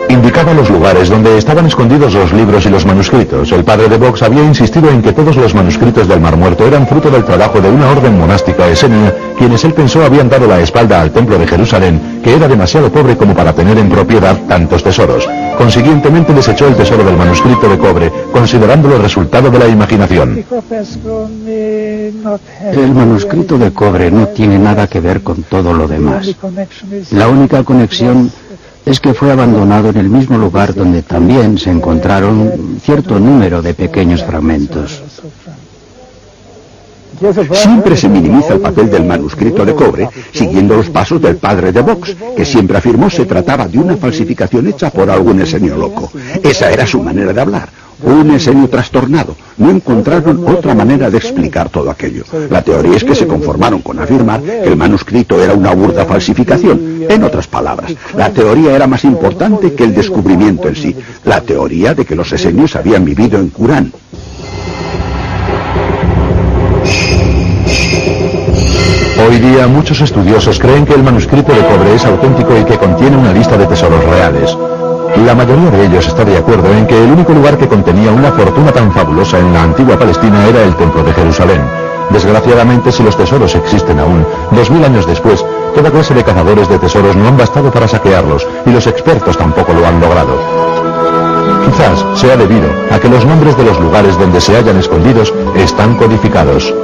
Indicaba los lugares donde estaban escondidos los libros y los manuscritos. El padre de Vox había insistido en que todos los manuscritos del Mar Muerto eran fruto del trabajo de una orden monástica esenia, quienes él pensó habían dado la espalda al templo de Jerusalén, que era demasiado pobre como para tener en propiedad tantos tesoros. Consiguientemente desechó el tesoro del manuscrito de cobre, considerándolo resultado de la imaginación. El manuscrito de cobre no tiene nada que ver con todo lo demás. La única conexión es que fue abandonado en el mismo lugar donde también se encontraron cierto número de pequeños fragmentos. Siempre se minimiza el papel del manuscrito de cobre, siguiendo los pasos del padre de Vox, que siempre afirmó se trataba de una falsificación hecha por algún esenio loco. Esa era su manera de hablar, un esenio trastornado. No encontraron otra manera de explicar todo aquello. La teoría es que se conformaron con afirmar que el manuscrito era una burda falsificación. En otras palabras, la teoría era más importante que el descubrimiento en sí, la teoría de que los esenios habían vivido en Qurán. Hoy día muchos estudiosos creen que el manuscrito de cobre es auténtico y que contiene una lista de tesoros reales. La mayoría de ellos está de acuerdo en que el único lugar que contenía una fortuna tan fabulosa en la antigua Palestina era el Templo de Jerusalén. Desgraciadamente, si los tesoros existen aún, 2000 años después, toda clase de cazadores de tesoros no han bastado para saquearlos, y los expertos tampoco lo han logrado. Quizás sea debido a que los nombres de los lugares donde se hallan escondidos están codificados.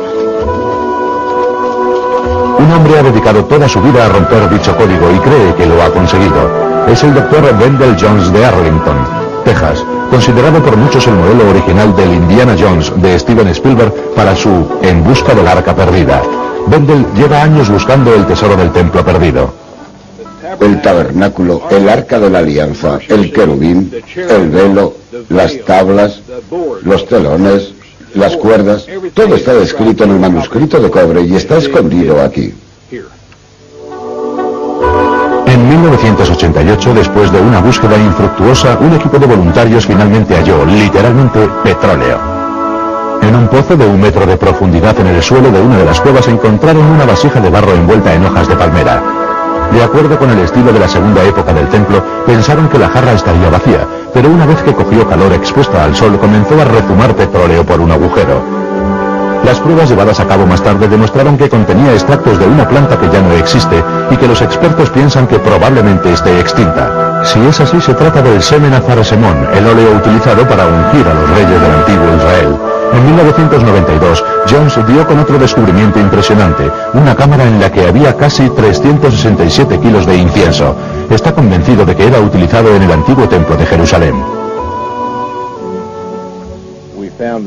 Un hombre ha dedicado toda su vida a romper dicho código y cree que lo ha conseguido. Es el Dr. Wendell Jones de Arlington, Texas, considerado por muchos el modelo original del Indiana Jones de Steven Spielberg para su En busca del arca perdida. Wendell lleva años buscando el tesoro del templo perdido. El tabernáculo, el arca de la alianza, el querubín, el velo, las tablas, los telones, las cuerdas, todo está descrito en el manuscrito de cobre y está escondido aquí. En 1988, después de una búsqueda infructuosa, un equipo de voluntarios finalmente halló, literalmente, petróleo. En un pozo de 1 metro de profundidad en el suelo de una de las cuevas encontraron una vasija de barro envuelta en hojas de palmera. De acuerdo con el estilo de la segunda época del templo, pensaron que la jarra estaría vacía, pero una vez que cogió calor expuesta al sol comenzó a rezumar petróleo por un agujero. Las pruebas llevadas a cabo más tarde demostraron que contenía extractos de una planta que ya no existe y que los expertos piensan que probablemente esté extinta. Si es así, se trata del semen azar-semón, el óleo utilizado para ungir a los reyes del antiguo Israel. En 1992, Jones dio con otro descubrimiento impresionante, una cámara en la que había casi 367 kilos de incienso. Está convencido de que era utilizado en el antiguo templo de Jerusalén.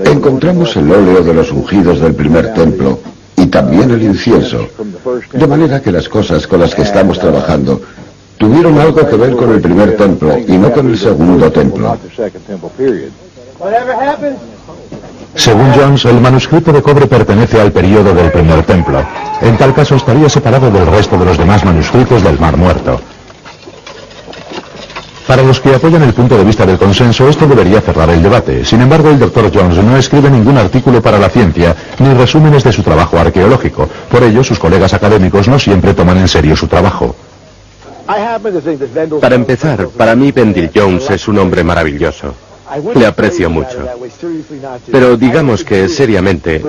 Encontramos el óleo de los ungidos del primer templo y también el incienso, de manera que las cosas con las que estamos trabajando tuvieron algo que ver con el primer templo y no con el segundo templo. Según Jones, el manuscrito de cobre pertenece al período del primer templo. En tal caso estaría separado del resto de los demás manuscritos del Mar Muerto. Para los que apoyan el punto de vista del consenso, esto debería cerrar el debate. Sin embargo, el Dr. Jones no escribe ningún artículo para la ciencia, ni resúmenes de su trabajo arqueológico. Por ello, sus colegas académicos no siempre toman en serio su trabajo. Para empezar, para mí Wendell Jones es un hombre maravilloso. Le aprecio mucho. Pero digamos que, seriamente,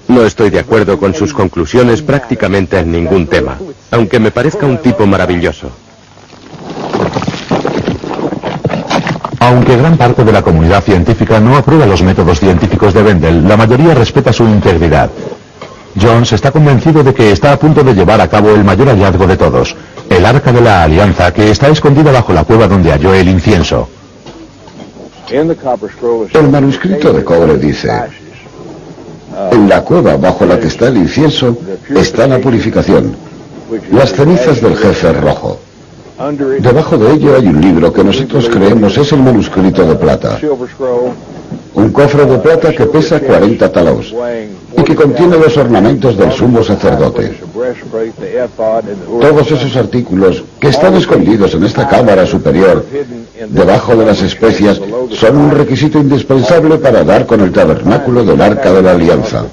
no estoy de acuerdo con sus conclusiones prácticamente en ningún tema, aunque me parezca un tipo maravilloso. Aunque gran parte de la comunidad científica no aprueba los métodos científicos de Wendell, la mayoría respeta su integridad. Jones está convencido de que está a punto de llevar a cabo el mayor hallazgo de todos, el Arca de la Alianza, que está escondida bajo la cueva donde halló el incienso. El manuscrito de cobre dice: en la cueva bajo la que está el incienso está la purificación, las cenizas del jefe rojo. Debajo de ello hay un libro que nosotros creemos es el manuscrito de plata. Un cofre de plata que pesa 40 talos y que contiene los ornamentos del sumo sacerdote. Todos esos artículos que están escondidos en esta cámara superior, debajo de las especias, son un requisito indispensable para dar con el tabernáculo del Arca de la Alianza.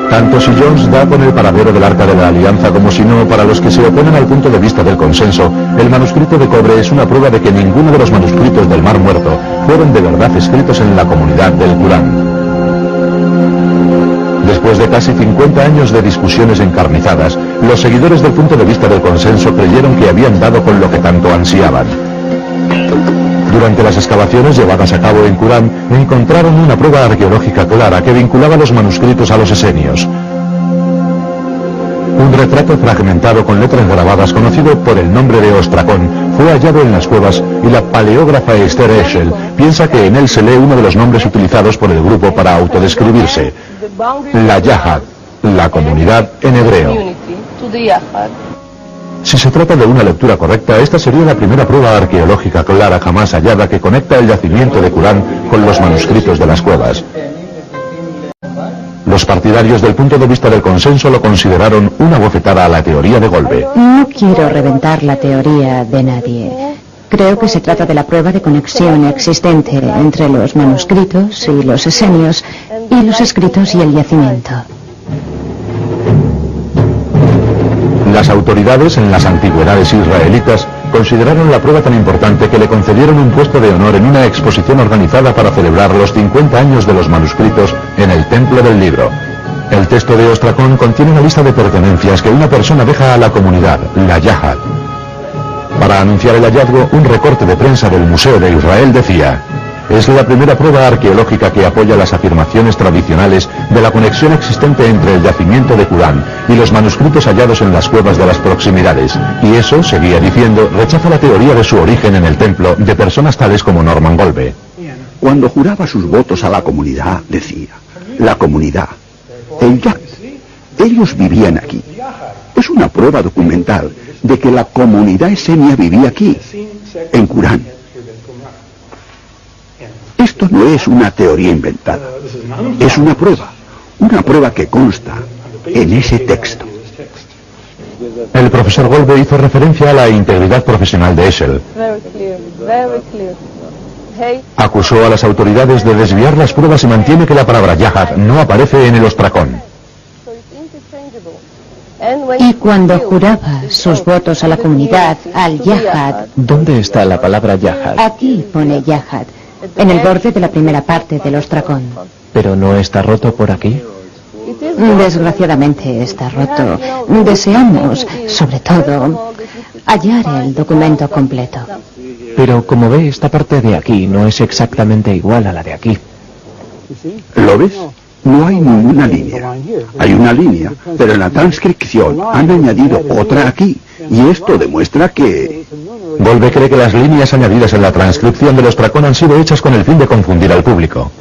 Tanto si Jones da con el paradero del Arca de la Alianza como si no, para los que se oponen al punto de vista del consenso, el manuscrito de cobre es una prueba de que ninguno de los manuscritos del Mar Muerto fueron de verdad escritos en la comunidad del Qurán. Después de casi 50 años de discusiones encarnizadas, los seguidores del punto de vista del consenso creyeron que habían dado con lo que tanto ansiaban. Durante las excavaciones llevadas a cabo en Qumran, encontraron una prueba arqueológica clara que vinculaba los manuscritos a los esenios. Un retrato fragmentado con letras grabadas conocido por el nombre de Ostracón fue hallado en las cuevas y la paleógrafa Esther Eschel piensa que en él se lee uno de los nombres utilizados por el grupo para autodescribirse, la Yahad, la comunidad en hebreo. Si se trata de una lectura correcta, esta sería la primera prueba arqueológica clara jamás hallada que conecta el yacimiento de Qumran con los manuscritos de las cuevas. Los partidarios del punto de vista del consenso lo consideraron una bofetada a la teoría de Golbe. No quiero reventar la teoría de nadie. Creo que se trata de la prueba de conexión existente entre los manuscritos y los esenios, y los escritos y el yacimiento. Las autoridades en las antigüedades israelitas consideraron la prueba tan importante que le concedieron un puesto de honor en una exposición organizada para celebrar los 50 años de los manuscritos en el Templo del Libro. El texto de Ostracón contiene una lista de pertenencias que una persona deja a la comunidad, la Yahad. Para anunciar el hallazgo, un recorte de prensa del Museo de Israel decía: es la primera prueba arqueológica que apoya las afirmaciones tradicionales de la conexión existente entre el yacimiento de Qumran y los manuscritos hallados en las cuevas de las proximidades. Y eso, seguía diciendo, rechaza la teoría de su origen en el templo de personas tales como Norman Golbe. Cuando juraba sus votos a la comunidad, decía: la comunidad, el Yahad, ellos vivían aquí. Es una prueba documental de que la comunidad esenia vivía aquí, en Qumran. Esto no es una teoría inventada, es una prueba que consta en ese texto. El profesor Golbe hizo referencia a la integridad profesional de Eschel. Acusó a las autoridades de desviar las pruebas y mantiene que la palabra Yahad no aparece en el Ostracón. Y cuando juraba sus votos a la comunidad, al Yahad... ¿Dónde está la palabra Yahad? Aquí pone Yahad, en el borde de la primera parte del Ostracón. ¿Pero no está roto por aquí? Desgraciadamente está roto. Deseamos, sobre todo, hallar el documento completo. Pero como ve, esta parte de aquí no es exactamente igual a la de aquí. ¿Lo ves? No hay ninguna línea. Hay una línea, pero en la transcripción han añadido otra aquí. Y esto demuestra que... Golbe cree que las líneas añadidas en la transcripción del Ostracón han sido hechas con el fin de confundir al público.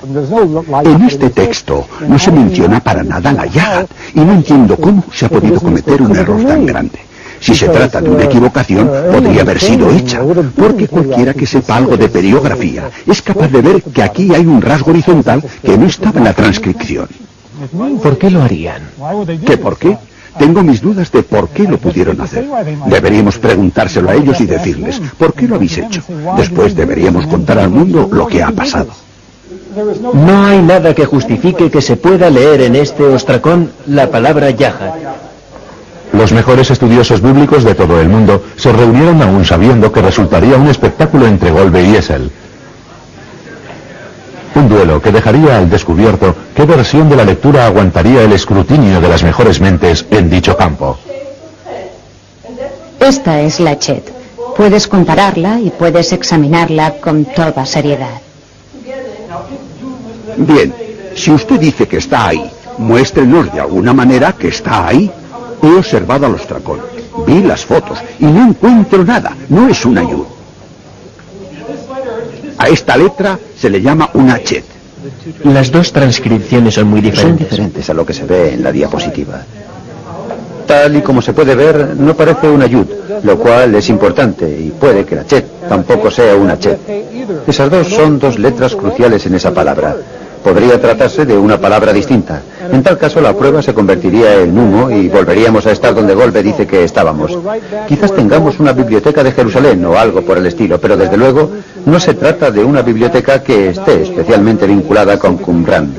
En este texto no se menciona para nada la Yahad, y no entiendo cómo se ha podido cometer un error tan grande. Si se trata de una equivocación, podría haber sido hecha, porque cualquiera que sepa algo de periografía es capaz de ver que aquí hay un rasgo horizontal que no estaba en la transcripción. ¿Por qué lo harían? ¿Qué por qué? Tengo mis dudas de por qué lo pudieron hacer. Deberíamos preguntárselo a ellos y decirles, ¿por qué lo habéis hecho? Después deberíamos contar al mundo lo que ha pasado. No hay nada que justifique que se pueda leer en este Ostracón la palabra Yahad. Los mejores estudiosos bíblicos de todo el mundo se reunieron aún sabiendo que resultaría un espectáculo entre Golbe y Eschel. Un duelo que dejaría al descubierto qué versión de la lectura aguantaría el escrutinio de las mejores mentes en dicho campo. Esta es la Chet. Puedes compararla y puedes examinarla con toda seriedad. Bien, si usted dice que está ahí, muéstrenos de alguna manera que está ahí. He observado al Ostracón, vi las fotos y no encuentro nada, no es una yud. A esta letra se le llama una Chet. Las dos transcripciones son muy diferentes. Son diferentes a lo que se ve en la diapositiva. Tal y como se puede ver, no parece una yud, lo cual es importante, y puede que la Chet tampoco sea una Chet. Esas dos son dos letras cruciales en esa palabra. Podría tratarse de una palabra distinta. En tal caso, la prueba se convertiría en humo y volveríamos a estar donde Golbe dice que estábamos. Quizás tengamos una biblioteca de Jerusalén o algo por el estilo, pero desde luego no se trata de una biblioteca que esté especialmente vinculada con Qumran.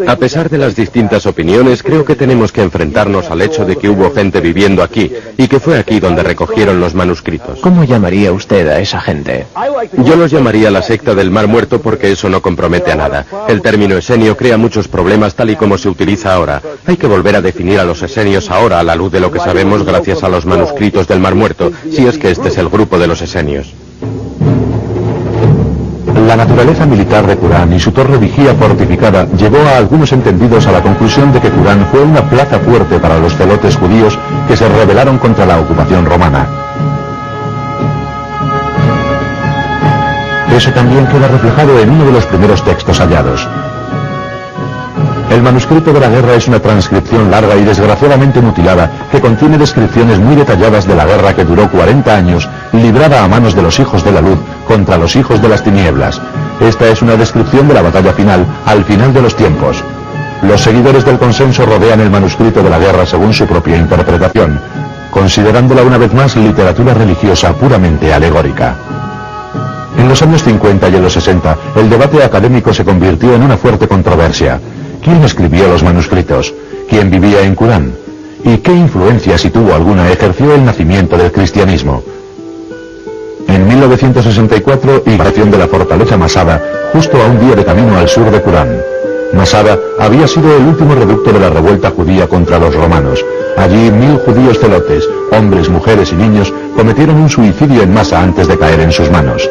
A pesar de las distintas opiniones, creo que tenemos que enfrentarnos al hecho de que hubo gente viviendo aquí y que fue aquí donde recogieron los manuscritos. ¿Cómo llamaría usted a esa gente? Yo los llamaría la secta del Mar Muerto porque eso no compromete a nada. El término esenio crea muchos problemas tal y como se utiliza ahora. Hay que volver a definir a los esenios ahora a la luz de lo que sabemos gracias a los manuscritos del Mar Muerto, si es que este es el grupo de los esenios. La naturaleza militar de Qurán y su torre vigía fortificada llevó a algunos entendidos a la conclusión de que Qurán fue una plaza fuerte para los celotes judíos que se rebelaron contra la ocupación romana. Eso también queda reflejado en uno de los primeros textos hallados. El manuscrito de la guerra es una transcripción larga y desgraciadamente mutilada que contiene descripciones muy detalladas de la guerra que duró 40 años, librada a manos de los hijos de la luz contra los hijos de las tinieblas. Esta es una descripción de la batalla final, al final de los tiempos. Los seguidores del consenso rodean el manuscrito de la guerra según su propia interpretación, considerándola una vez más literatura religiosa puramente alegórica. En los años 50 y en los 60, el debate académico se convirtió en una fuerte controversia. ¿Quién escribió los manuscritos? ¿Quién vivía en Qurán? ¿Y qué influencia, si tuvo alguna, ejerció el nacimiento del cristianismo? En 1964, invasión de la fortaleza Masada, justo a un día de camino al sur de Qurán. Masada había sido el último reducto de la revuelta judía contra los romanos. Allí 1000 judíos celotes, hombres, mujeres y niños, cometieron un suicidio en masa antes de caer en sus manos.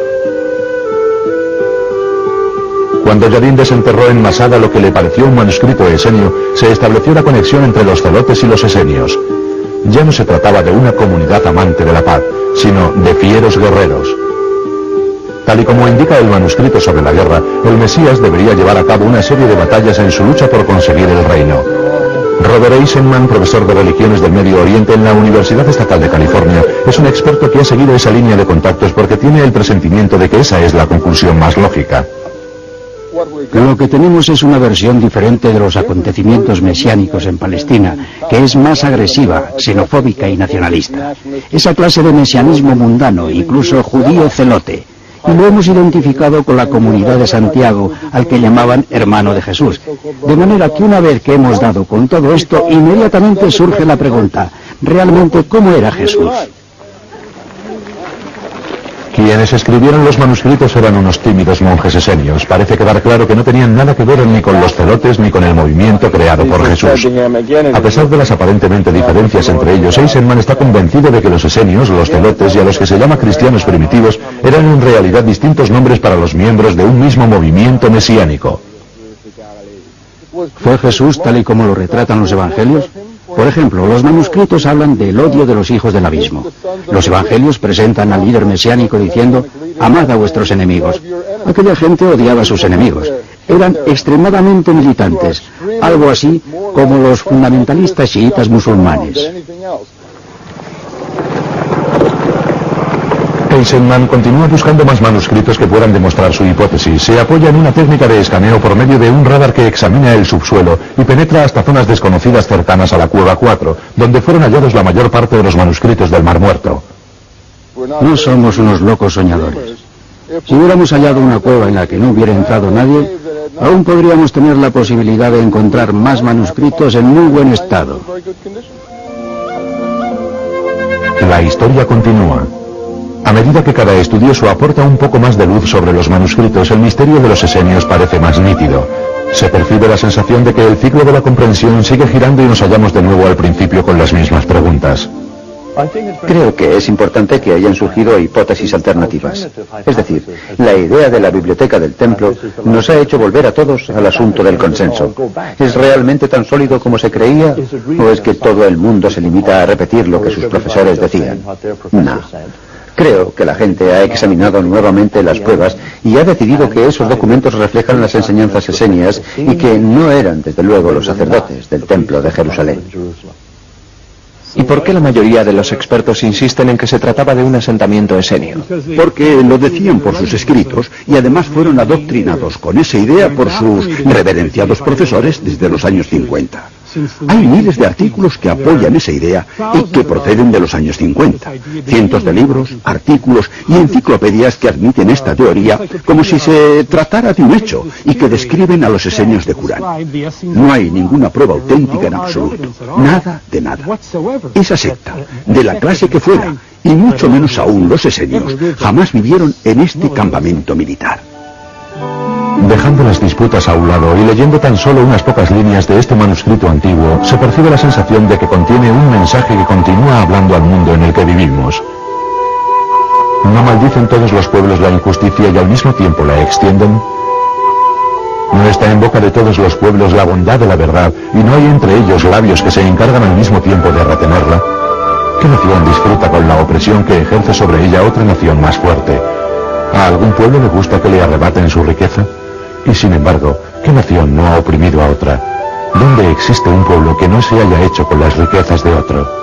Cuando Yadin desenterró en Masada lo que le pareció un manuscrito esenio, se estableció la conexión entre los celotes y los esenios. Ya no se trataba de una comunidad amante de la paz, sino de fieros guerreros. Tal y como indica el manuscrito sobre la guerra, el Mesías debería llevar a cabo una serie de batallas en su lucha por conseguir el reino. Robert Eisenman, profesor de religiones del Medio Oriente en la Universidad Estatal de California, es un experto que ha seguido esa línea de contactos porque tiene el presentimiento de que esa es la conclusión más lógica. Lo que tenemos es una versión diferente de los acontecimientos mesiánicos en Palestina, que es más agresiva, xenofóbica y nacionalista. Esa clase de mesianismo mundano, incluso judío celote. Y lo hemos identificado con la comunidad de Santiago, al que llamaban hermano de Jesús. De manera que una vez que hemos dado con todo esto, inmediatamente surge la pregunta, ¿realmente cómo era Jesús? Quienes escribieron los manuscritos eran unos tímidos monjes esenios. Parece quedar claro que no tenían nada que ver ni con los celotes ni con el movimiento creado por Jesús. A pesar de las aparentemente diferencias entre ellos, Eisenman está convencido de que los esenios, los celotes y a los que se llama cristianos primitivos eran en realidad distintos nombres para los miembros de un mismo movimiento mesiánico. ¿Fue Jesús tal y como lo retratan los evangelios? Por ejemplo, los manuscritos hablan del odio de los hijos del abismo. Los evangelios presentan al líder mesiánico diciendo, amad a vuestros enemigos. Aquella gente odiaba a sus enemigos. Eran extremadamente militantes, algo así como los fundamentalistas chiitas musulmanes. Eisenman continúa buscando más manuscritos que puedan demostrar su hipótesis. Se apoya en una técnica de escaneo por medio de un radar que examina el subsuelo y penetra hasta zonas desconocidas cercanas a la Cueva 4, donde fueron hallados la mayor parte de los manuscritos del Mar Muerto. No somos unos locos soñadores. Si hubiéramos hallado una cueva en la que no hubiera entrado nadie, aún podríamos tener la posibilidad de encontrar más manuscritos en muy buen estado. La historia continúa. A medida que cada estudioso aporta un poco más de luz sobre los manuscritos, el misterio de los esenios parece más nítido. Se percibe la sensación de que el ciclo de la comprensión sigue girando y nos hallamos de nuevo al principio con las mismas preguntas. Creo que es importante que hayan surgido hipótesis alternativas. Es decir, la idea de la biblioteca del templo nos ha hecho volver a todos al asunto del consenso. ¿Es realmente tan sólido como se creía? ¿O es que todo el mundo se limita a repetir lo que sus profesores decían? No. Creo que la gente ha examinado nuevamente las pruebas y ha decidido que esos documentos reflejan las enseñanzas esenias y que no eran, desde luego, los sacerdotes del templo de Jerusalén. ¿Y por qué la mayoría de los expertos insisten en que se trataba de un asentamiento esenio? Porque lo decían por sus escritos y además fueron adoctrinados con esa idea por sus reverenciados profesores desde los años 50. Hay miles de artículos que apoyan esa idea y que proceden de los años 50. Cientos de libros, artículos y enciclopedias que admiten esta teoría como si se tratara de un hecho y que describen a los esenios de Qurán. No hay ninguna prueba auténtica en absoluto. Nada de nada. Esa secta, de la clase que fuera, y mucho menos aún los esenios, jamás vivieron en este campamento militar. Dejando las disputas a un lado y leyendo tan solo unas pocas líneas de este manuscrito antiguo, se percibe la sensación de que contiene un mensaje que continúa hablando al mundo en el que vivimos. ¿No maldicen todos los pueblos la injusticia y al mismo tiempo la extienden? ¿No está en boca de todos los pueblos la bondad de la verdad y no hay entre ellos labios que se encargan al mismo tiempo de retenerla? ¿Qué nación disfruta con la opresión que ejerce sobre ella otra nación más fuerte? ¿A algún pueblo le gusta que le arrebaten su riqueza? Y sin embargo, ¿qué nación no ha oprimido a otra? ¿Dónde existe un pueblo que no se haya hecho con las riquezas de otro?